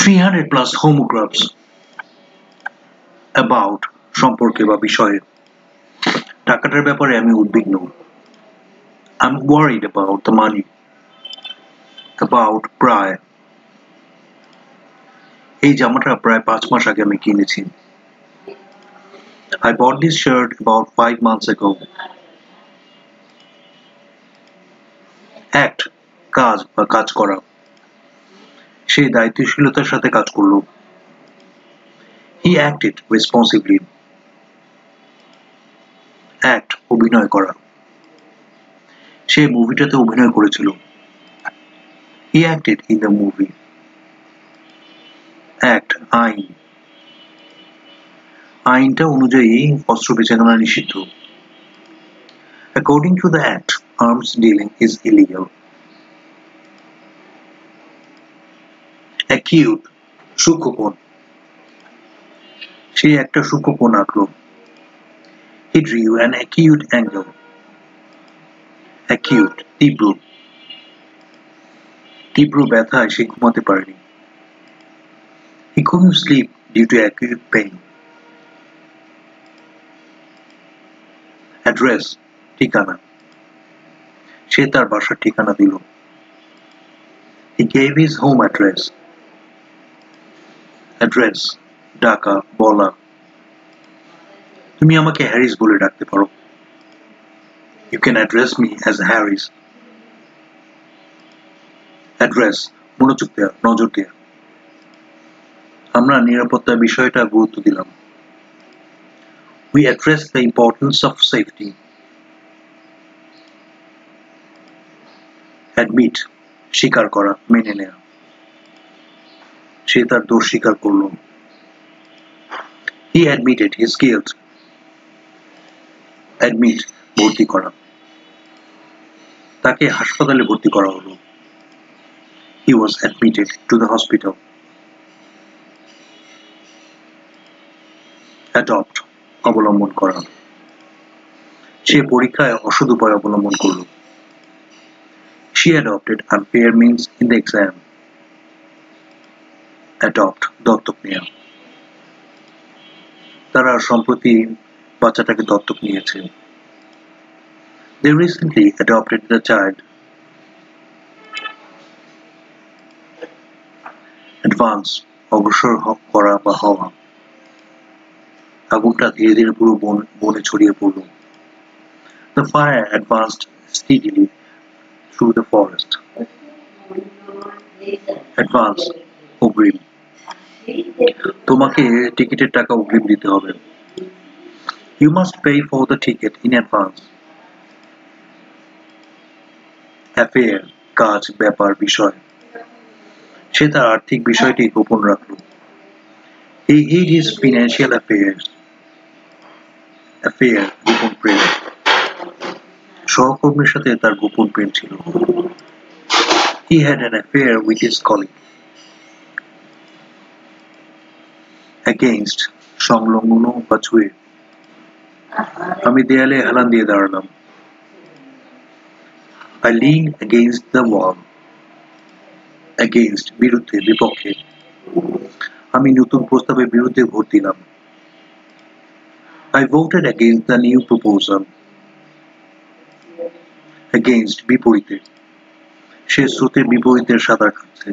300 plus homographs about সম্পর্কে বা বিষয়ে টাকাটার ব্যাপারে আমি উদ্বিগ্ন I'm worried about the money about প্রায় এই জামাটা প্রায় 5 মাস আগে আমি কিনেছি I bought this shirt about 5 months ago act কাজ বা কাজ করা সে দায়িত্বশীলতার সাথে কাজ করলো he acted responsibly act অভিনয় করা সে মুভিটাতে অভিনয় করেছিল he acted in the movie act আইন আইনটা অনুযায়ী অস্ত্র বেচাকেনা নিষিদ্ধ according to the act arms dealing is illegal acute সূক্ষ্মকোণ সে একটা সূক্ষ্মকোণ আঁকলো he drew an acute angle acute তীব্র তীব্র ব্যথায় সে ঘুমাতে পারেনি he couldn't sleep due to acute pain address ঠিকানা সে তার বাসার ঠিকানা দিল he gave his home address address ডাকা বলা তুমি আমাকে হ্যারিস বলে ডাকতে পারো you can address me as Harris address মনোযোগ দেয়া নজর দেয়া আমরা নিরাপত্তার বিষয়টা গুরুত্ব দিলাম we address the importance of safety admit স্বীকার করা মেনে নেয়া সে তার দোষ স্বীকার করল he admitted his guilt admit ভর্তি করা তাকে হাসপাতালে ভর্তি করা হলো he was admitted to the hospital adopt অবলম্বন করা সে পরীক্ষায় অসৎ উপায় অবলম্বন করল she adopted unfair means in the exam adopt দত্তক নেয়া তারা সম্প্রতি বাচ্চাটাকে দত্তক নিয়েছে they recently adopted the child advance অগ্রসর করা বা হওয়া আগুনটা ধীরে ধীরে পুরো বনে ছড়িয়ে পড়ল the fire advanced steadily through the forest advance অগ্রিম তোমাকে টিকিটের টাকা অগ্রিম দিতে হবে you must pay for the ticket in advance affair কাজ ব্যাপার বিষয় সে তার আর্থিক বিষয়টি গোপন রাখল he hid his financial affairs affair গোপন প্রেম সহকর্মীর সাথে তার গোপন প্রেম ছিল he had an affair with his colleague against সংলগ্ন বা ছুঁয়ে আমি দেয়ালে হেলান দিয়ে দাঁড়ালাম I leaned against the wall against বিরুদ্ধে বিপক্ষে আমি নতুন প্রস্তাবের বিরুদ্ধে ভোট দিলাম I voted against the new proposal against বিপরীতে সে স্রোতের বিপরীতে সাঁতার কাটছে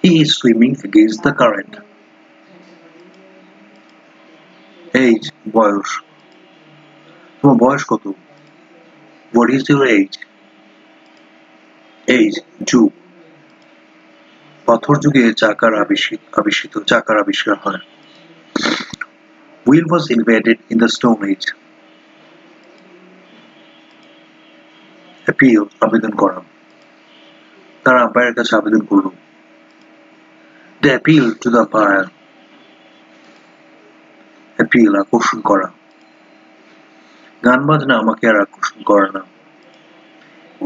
he is swimming against the current age বয়স তোমার বয়স কত what is your age age যুগ পাথর যুগে চাকার আবিষ্কার হয় wheel was invented in the stone age appeal আবেদন করা তারা আম্পায়ারের কাছে আবেদন করল they appeal to the umpire appeal আকর্ষণ করা গান বাজনা আমাকে আর আকর্ষণ করে না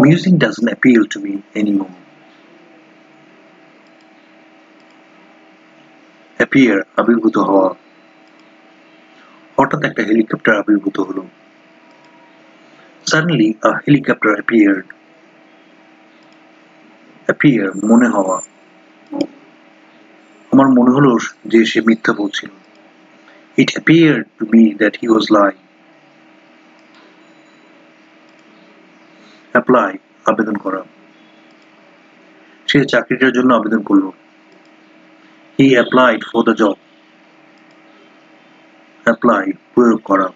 music doesn't appeal to me anymore appear আবির্ভূত হওয়া হঠাৎ একটা হেলিকপ্টার আবির্ভূত হলো suddenly a helicopter appeared appear মনে হওয়া আমার মনে হলো যে সে মিথ্যা বলছিল। It appeared to me that he was lying. Apply, আবেদন করা। সে চাকরিটার জন্য আবেদন করলো। He applied for the job. Apply, প্রয়োগ করা।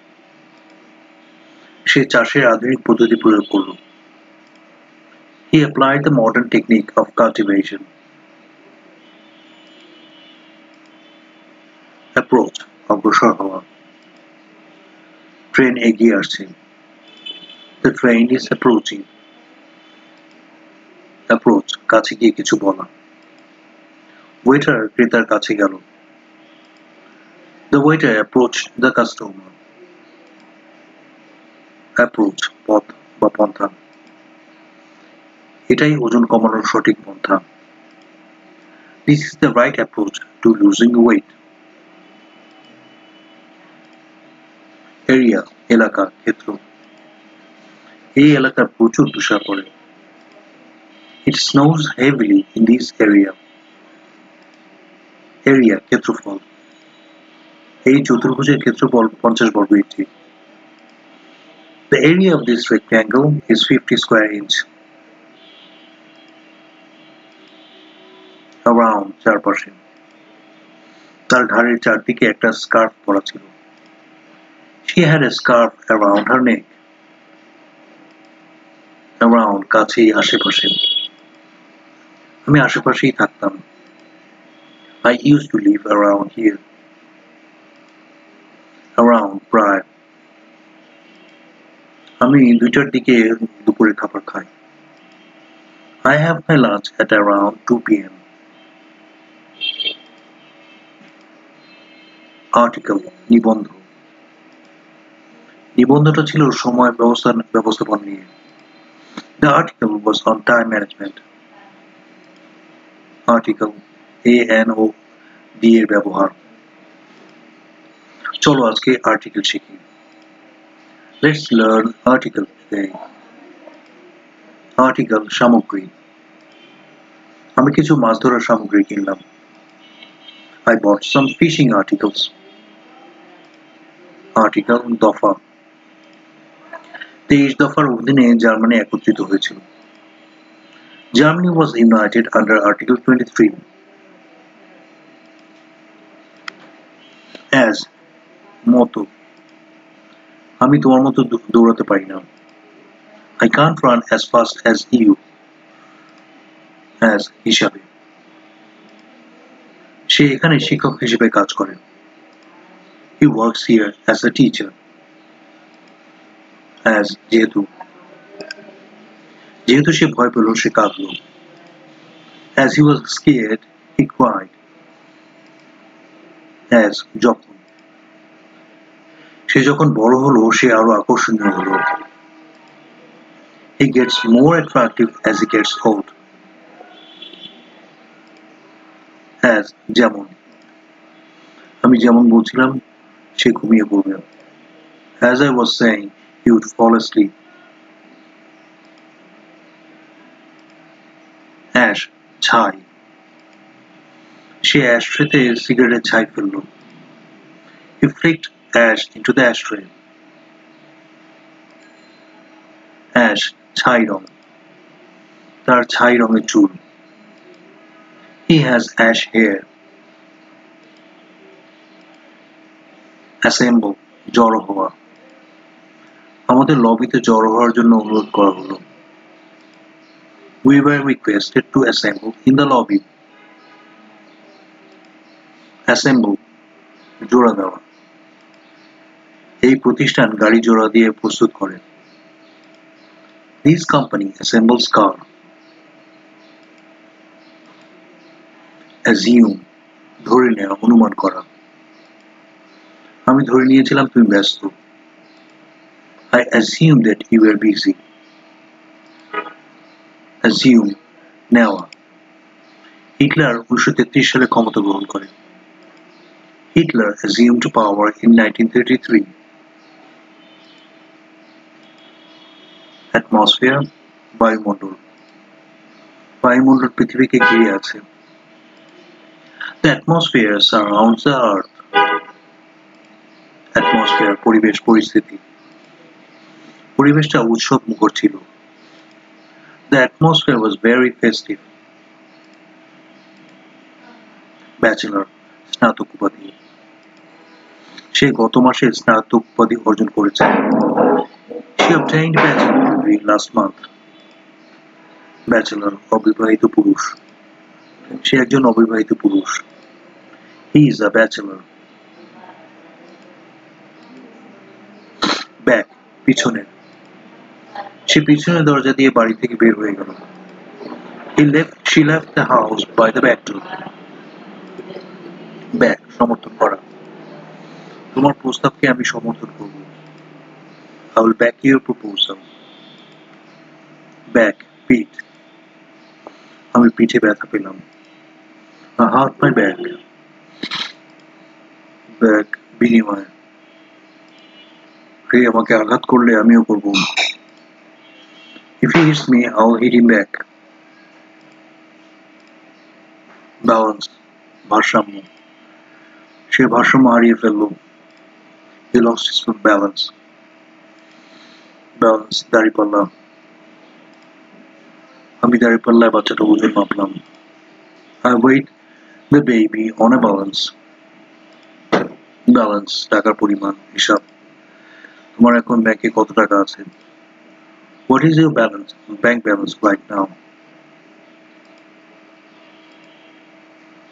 সে চাষের আধুনিক পদ্ধতি প্রয়োগ করলো। He applied the modern technique of cultivation. Approach, অগ্রসর হওয়া। ট্রেন এগিয়ে আসছে। The train is approaching. Approach, কাছে গিয়ে কিছু বলা। Waiter ক্রেতার কাছে গেল। The waiter approached the customer. Approach, পথ বা পন্থা। এটাই ওজন কমানোর সঠিক পন্থা। This is the right approach to losing weight. Area, এলাকা, ক্ষেত্র। এই এলাকার প্রচুর তুষার পড়ে। It snows heavily in this area. Area, ক্ষেত্রফল। এই চতুর্ভুজের ক্ষেত্রফল 50 বর্গ ইঞ্চি। The area of this rectangle is 50 square inch. Around, চারপাশে। তার ঘাড়ের চারদিকে একটা স্কার্ফ পরা ছিল। She had a scarf around her neck. Around, কাছেই, আশেপাশে। আমি আশেপাশেই থাকতাম। I used to live around here. Around, প্রায়। আমি 2টার দিকে দুপুরের খাবার খাই। I have my lunch at around 2 p.m. Article, নিবন্ধ। নিবন্ধটা ছিল সময় ব্যবস্থাপনা নিয়ে। The article was on time management. Article, A-N-O-D এর ব্যবহার। চলো আজকে আর্টিকেল শিখি। Let's learn article today. Article, সামগ্রী। আমি কিছু মাছ ধরার সামগ্রী কিনলাম। I bought some fishing articles. Article, দফা। 23 দফার অধীনে জার্মানি একত্রিত হয়েছিল। Germany was united under Article 23. As, মতো। আমি তোমার মতো দৌড়াতে পারি না। I can't run as fast as you. As, হিসাবে। সে এখানে শিক্ষক হিসেবে কাজ করে। He works here as a teacher. As, যেহেতু। যেহেতু সে ভয় পেল সে কাঁদল। As he was scared, he cried. As, যখন। সে যখন বড় হলো সে আরো আকর্ষণীয় হলো। He gets more attractive as he gets old. As, যেমন। আমি যেমন বলছিলাম সে ঘুমিয়ে পড়বে। As I was saying, he would fall asleep. Ash, ছাই। সে অ্যাশট্রেতে সিগারেটের ছাই ফেলল। He flicked ash into the ashtray. Ash, ছাই রং। তার ছাই রঙের চুল। He has ash hair. Assemble, জড়ো হওয়া। আমাদের লবিতে জড়ো হওয়ার জন্য অনুরোধ করা হলো। We were requested to assemble in the lobby. Assemble, জোড়া দেওয়া। এই প্রতিষ্ঠান গাড়ি জোড়া দিয়ে প্রস্তুত করে। This company assembles car. Assume, ধরে নেওয়া, অনুমান করা। আমি ধরে নিয়েছিলাম তুমি ব্যস্ত। I assumed that you were busy. Assume, নেওয়া। হিটলার 1933 সালে ক্ষমতা গ্রহণ করে। Hitler assumed power in 1933. Atmosphere, বায়ুমণ্ডল। বায়ুমণ্ডল পৃথিবীকে ঘিরে আছে। The atmosphere surrounds the earth. Atmosphere পরিবেশ পরিস্থিতি পরিবেশটা উৎসব মুখর ছিল The atmosphere was very festive. Bachelor স্নাতক উপাধি সে গত মাসে স্নাতক উপাধি অর্জন করেছে She obtained bachelor degree last month. Bachelor অবিবাহিত পুরুষ সে একজন অবিবাহিত পুরুষ He is a bachelor. Back পিছনে সে পিছনের দরজা দিয়ে বাড়ি থেকে বের হয়ে গেল She left the house by the back door. Back সমর্থন করা তোমার প্রস্তাবকে আমি সমর্থন করব I will back your proposal. Back পিঠ আমি পিঠে ব্যথা পেলাম I hurt my back. Back বিনিময় সে আমাকে আঘাত করলে আমিও করব If he hits me, I'll hit him back. Balance ভারসাম্য সে ভারসাম্য হারিয়ে ফেলল He lost his balance. Balance দাঁড়িপাল্লা আমি দাঁড়িপাল্লায় বাচ্চাটা ওজন মাপলাম I weighed the baby on a balance. Balance টাকার পরিমাণ হিসাব তোমার এখন ব্যাংকে কত টাকা আছে What is your balance? Bank balance right now?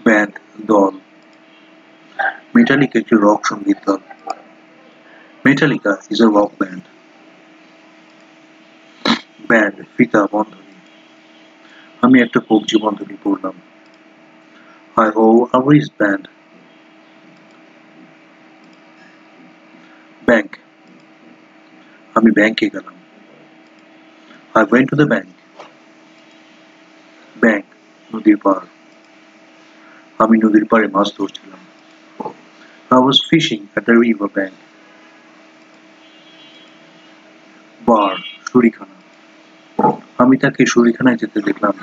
Band দল Metallica একটি রক সঙ্গীত দল Metallica is a rock band. Band ফিতা বন্ধনী আমি একটা কবজি বন্ধনী পরলাম I owe a wristband. Bank আমি ব্যাংকে গেলাম I went to the bank. Bank নদীর পার আমি নদীর পাড়ে মাছ ধরছিলাম I was fishing at the river bank. Bar শুরিখানা আমি তাকে শুরিখানায় যেতে দেখলাম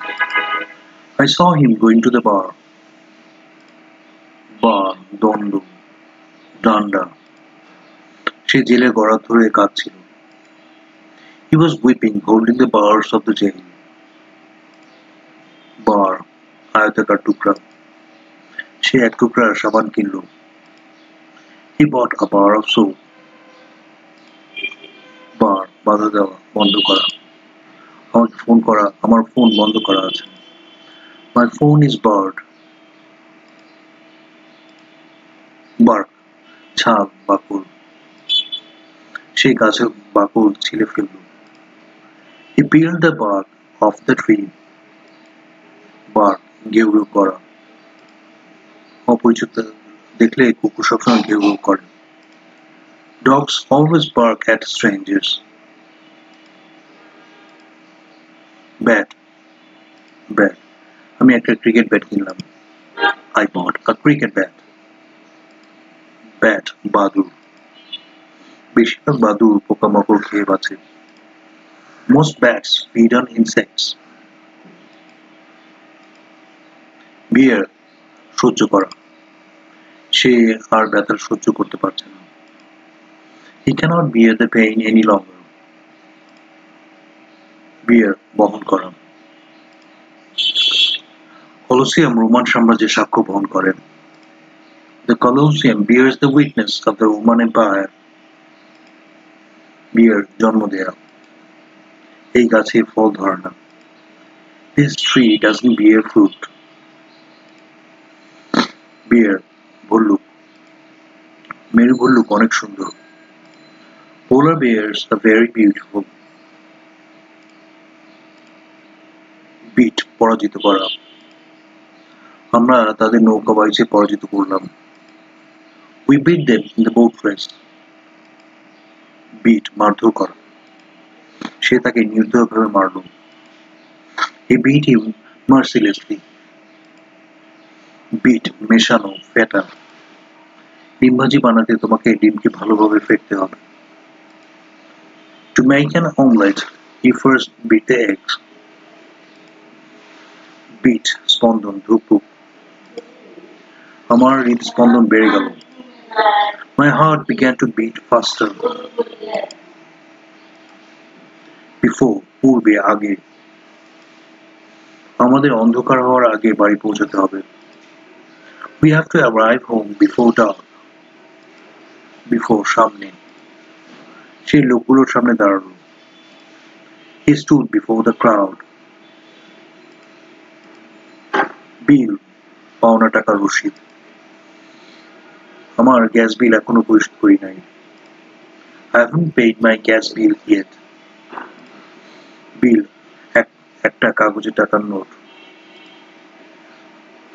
I saw him going to the bar. Bar দণ্ড ডান্ডা সে জেলের গড়াত ধরে কাঁদছিল He was weeping, holding the bars of the jail. Bar আয়তাকার টুকরা সে এক টুকরা সাবান কিনল He bought a bar of soap. Bar বাধা দেওয়া বন্ধ করা আমার ফোন বন্ধ করা আছে My phone is barred. Bark ছাল বাকল সে গাছের বাকল ছিলে ফেলল He peeled the bark off the tree. Bark ঘেউ ঘেউ করা অপরিচিত দেখলে কুকুর সবসময় ঘেউ ঘেউ করে Dogs always bark at strangers. Bat আমি একটা ক্রিকেট ব্যাট কিনলাম I bought a cricket bat. Bat বাদুড় বেশিরভাগ বাদুড় পোকামাকড় খেয়ে বাঁচে Most bats feed on insects. Bear সহ্য করা সে আর ব্যথা সহ্য করতে পারছে না He cannot bear the pain any longer. Bear বহন করা Colosseum রোমান সাম্রাজ্যের সাক্ষ্য বহন করে The Colosseum bears the witness of the Roman Empire. Bear জন্ম দেয়া এই গাছে ফল ধরে না This tree doesn't bear fruit. Bear ভল্লুক মেরু ভল্লুক অনেক সুন্দর Polar bears are very beautiful. Beat পরাজিত করা আমরা তাদের নৌকা বাইচে পরাজিত করলাম We beat them in the boat race. Beat মারধর করা সে তাকে নির্দয়ভাবে মারল He beat him mercilessly. Beat মেশানো ফেটা ডিম ভাজি বানাতে তোমাকে ডিমকে ভালোভাবে ফেটতে হবে To make an omelette, you first beat the eggs. Beat স্পন্দন ধুকপুক আমার হৃদস্পন্দন বেড়ে গেল। My heart began to beat faster. Before, পূর্বে, আগে। আমাদের অন্ধকার হওয়ার আগে বাড়ি পৌঁছাতে হবে। We have to arrive home before dark. Before, সামনে। সেই লোকগুলোর সামনে দাঁড়ালো। He stood before the crowd. বিল, পাওনা টাকার রসিদ। আমার গ্যাস বিল এখনো পরিশোধ করি নাই। I haven't paid my gas bill yet. বিল, একটা কাগজে টাকার নোট।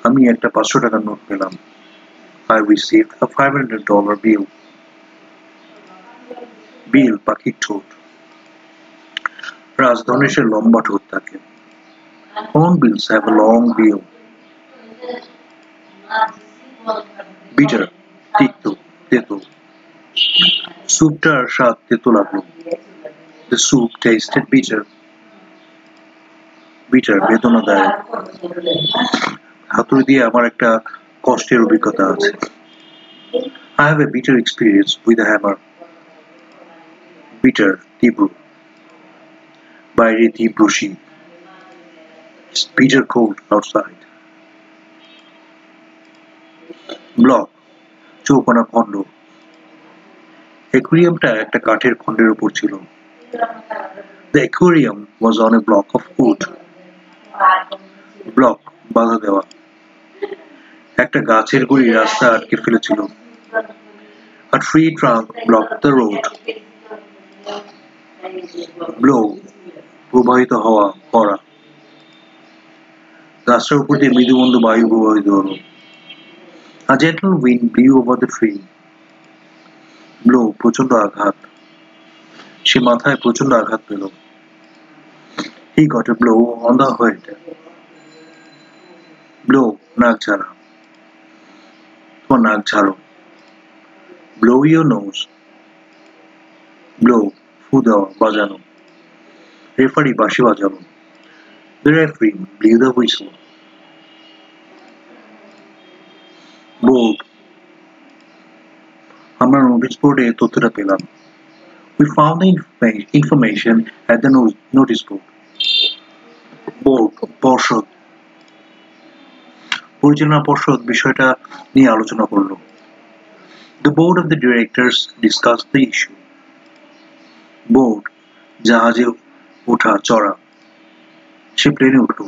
আমি একটা 500 টাকার নোট পেলাম। I received a $500 bill. বিল, পাখির ঠোঁট। রাজধনেশের লম্বা ঠোঁট থাকে। Hornbills have a long bill. Bitter, তিক্ত, তেতো। স্যুপটার স্বাদ তেতো লাগলো। The soup tasted bitter. Bitter, বেদনাদায়ক। হাতুড়ি দিয়ে আমার একটা কষ্টের অভিজ্ঞতা আছে। I have a bitter experience with a hammer. Bitter, তীব্র। বাইরে তীব্র শীত। It's bitter cold outside. Block, চৌকোনা খণ্ড। অ্যাকুয়ারিয়ামটা একটা কাঠের খণ্ডের উপর ছিল। The aquarium was on a block of wood. Block, বাধা দেওয়া। একটা গাছের গুড়ি রাস্তা আটকে ফেলেছিল। A tree trunk blocked the road. Blow, প্রবাহিত হওয়া, করা। গাছটার উপর দিয়ে মৃদুমন্দ বায়ু প্রবাহিত হলো। A gentle wind blew over the tree. Blow, প্রচন্ড আঘাত। সে মাথায় প্রচন্ড আঘাত পেল। He got a blow on the head. Blow, নাক ঝাড়া। তোমার নাক ঝাড়ো। Blow your nose. Blow, ফু দেওয়া, বাজানো। রেফারি বাঁশি বাজালো। The referee blew the whistle. Board, আমরা নোটিশ বোর্ডে তথ্যটা পেলাম। We found the information at the notice board. Board, পর্ষদ। পরিচালনা পর্ষদ বিষয়টা নিয়ে আলোচনা করলো। The board of the directors discussed the issue. Board, জাহাজে ওঠা, চড়া। সে প্লেনে উঠল।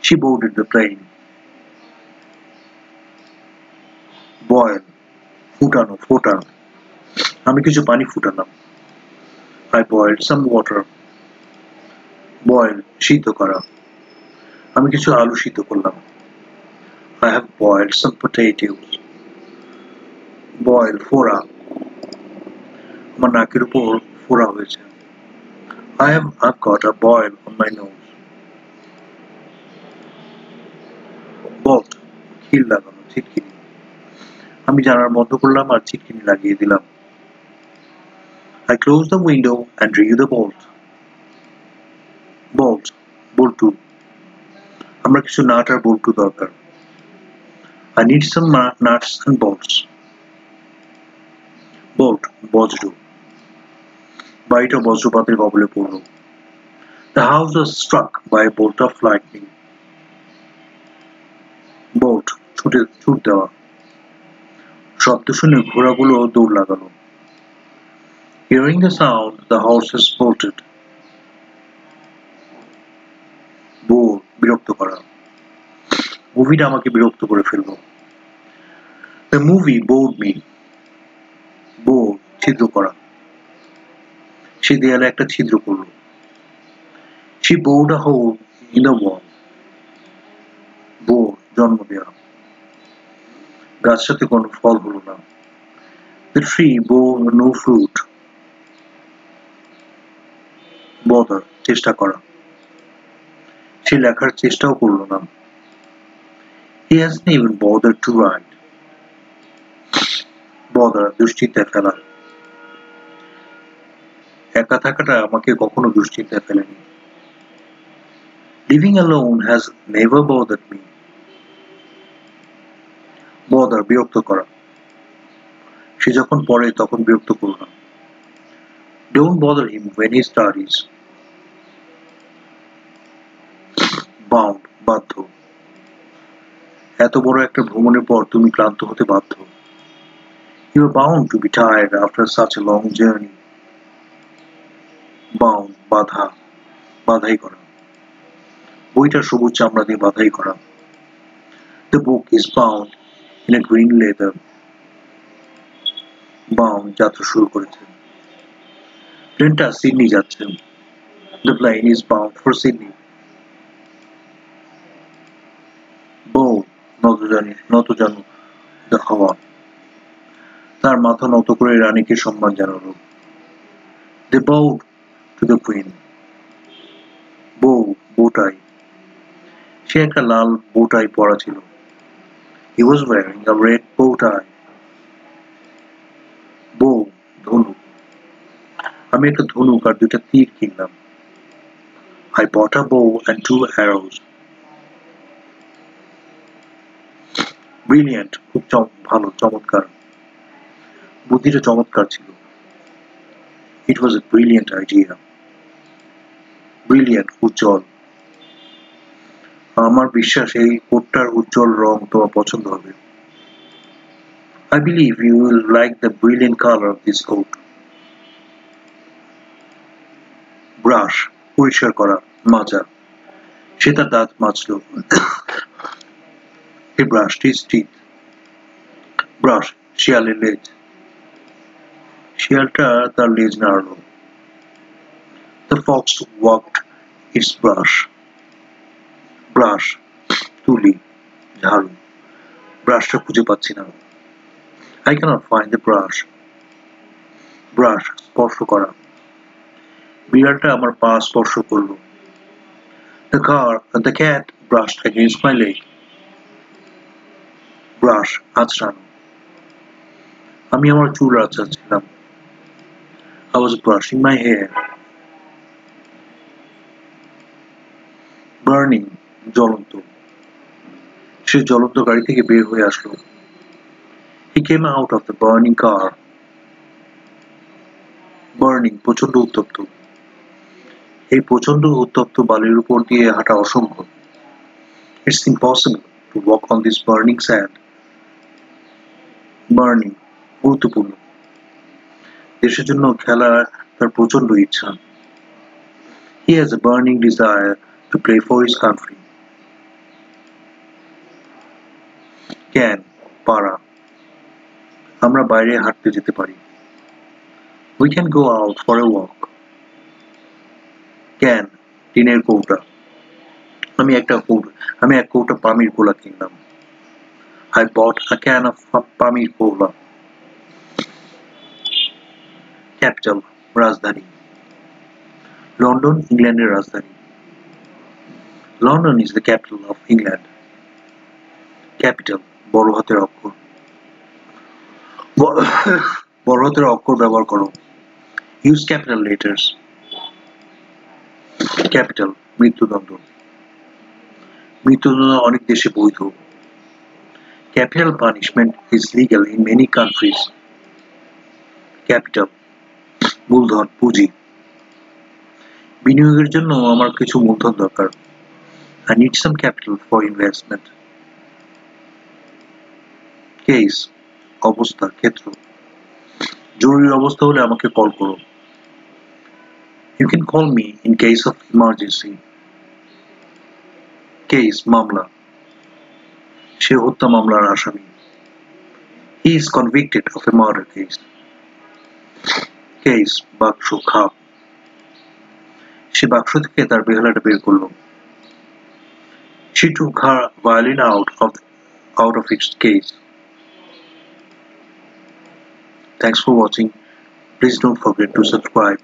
She boarded the plane. Boil, ফুটানো, ফোটা। আমি কিছু পানি ফুটালাম। I boiled some water. Boil, সিদ্ধ করা। আমি কিছু আলু সিদ্ধ করলাম। I have boiled some potatoes. Boil, ফোড়া। আমার নাকের উপর ফোড়া হয়েছে। I've got a boil on my nose. Bolt, খিল লাগানো, ছিটকিনি। আমি জানালা বন্ধ করলাম আর ছিটকিনি লাগিয়ে দিলাম। I closed the window and drew the bolt. Bolt, বল্টু। আমরা কিছু নাট আর বল্টু দরকার। I need some nuts and bolts. Bolt, বজ্র। বাড়িটা বজ্রপাতের কবলে পড়ল। The house was struck by a bolt of lightning. Bolt, ছুট দেওয়া। শব্দ শুনে ঘোড়াগুলো দৌড় লাগালো। Hearing the sound, the horses bolted. Bore, বিরক্ত করা। মুভিটা আমাকে বিরক্ত করে ফেলল। The movie bored me. Bore, ছিদ্র করা। সে দেয়ালে একটা ছিদ্র করল। She bored a hole in the wall. Bore, জন্ম দেওয়া। গাছটাতে কোনো ফল হলো না। The tree bore no fruit. Bother, চেষ্টা করা। সে লেখার চেষ্টাও করলো না। He hasn't even bothered to write. Bother, দুশ্চিন্তায় ফেলা। একা থাকাটা আমাকে কখনো দুশ্চিন্তায় ফেলেনি। Living alone has never bothered me. bother বিরক্ত করা। সে যখন পড়ে তখন বিরক্ত করো না। Don't bother him when he studies. Bound বাধ্য। এত বড় একটা ভ্রমণের পর তুমি ক্লান্ত হতে বাধ্য। You are bound to be tired after such a long journey. Bound বাধা বাধাই করা। বইটা সবুজ চামড়া দিয়ে বাধাই করা। The book is bound in a green leather. Bound যাত্রা শুরু করেছে। প্লেনটা সিডনি যাচ্ছে। The plane is bound for Sydney. Bow নত জানু the হাওয়া। তার মাথা নত করে রানীকে সম্মান জানালো। They bowed to the queen. Bow bow tie. সে একটা লাল বোটাই পরা ছিল। He was wearing a red bow tie. Bow ধনুক। আমি একটা ধনুক আর দুইটা তীর কিনলাম। I bought a bow and 2 arrows. Brilliant খুব ভালো চমৎকার। বুদ্ধিটা চমৎকার ছিল। It was a brilliant idea. Brilliant উজ্জ্বল। আমার বিশ্বাস এই কোটটার উজ্জ্বল রং তোমার পছন্দ হবে। I believe you will like the brilliant color of this coat. Brush পরিষ্কার করা মাজা। সে তার দাঁত মাজলো। He brushed his teeth. Brush শিয়ালের লেজ। শিয়ালটা তার লেজ নাড়ালো। The fox walked its brush. Brush তুলি ঝাড়ু। ব্রাশটা খুঁজে পাচ্ছি না। I cannot find the brush. Brush স্পর্শ করা। বিড়ালটা আমার পা স্পর্শ করলো। The cat brushed against my leg. Brush আঁচড়ানো। আমি আমার চুল আঁচড়াচ্ছিলাম। I was brushing my hair. Burning জ্বলন্ত। সে জ্বলন্ত গাড়ি থেকে বের হয়ে আসলো। He came out of the burning car. Burning প্রচন্ড উত্তপ্ত। এই প্রচন্ড উত্তপ্ত বালির উপর দিয়ে হাঁটা অসম্ভব। It's impossible to walk on this burning sand. Burning গুরুত্বপূর্ণ। দেশের জন্য খেলার তার প্রচন্ড ইচ্ছা। He has a burning desire to play for his country. Can পারা। আমরা বাইরে হাঁটতে যেতে পারি। We can go out for a walk. Can টিনের কৌটা। আমি এক কৌটা পামির কোলা কিনলাম। I bought a can of Pamir cola. Capital রাজধানী। লন্ডন ইংল্যান্ডের রাজধানী। London is the capital of England. Capital বড় হাতের অক্ষর। বড় হাতের অক্ষর ব্যবহার করো। Use capital letters. Capital মৃত্যুদণ্ড। মৃত্যুদণ্ড অনেক দেশে বৈধ। Capital punishment is legal in many countries. Capital মূলধন পুঁজি। বিনিয়োগের জন্য আমার কিছু মূলধন দরকার। I need some capital for investment. Case অবস্থা ক্ষেত্র। জরুরি অবস্থা হলে আমাকে কল করো। You can call me in case of emergency. Case মামলা। সে হত্যা মামলার আসামি। He is convicted of a murder case. Case বাক্স খাপ। সে বাক্স থেকে তার বেহালাটা বের করলো। She took her violin out of its case. Thanks for watching. Please don't forget to subscribe.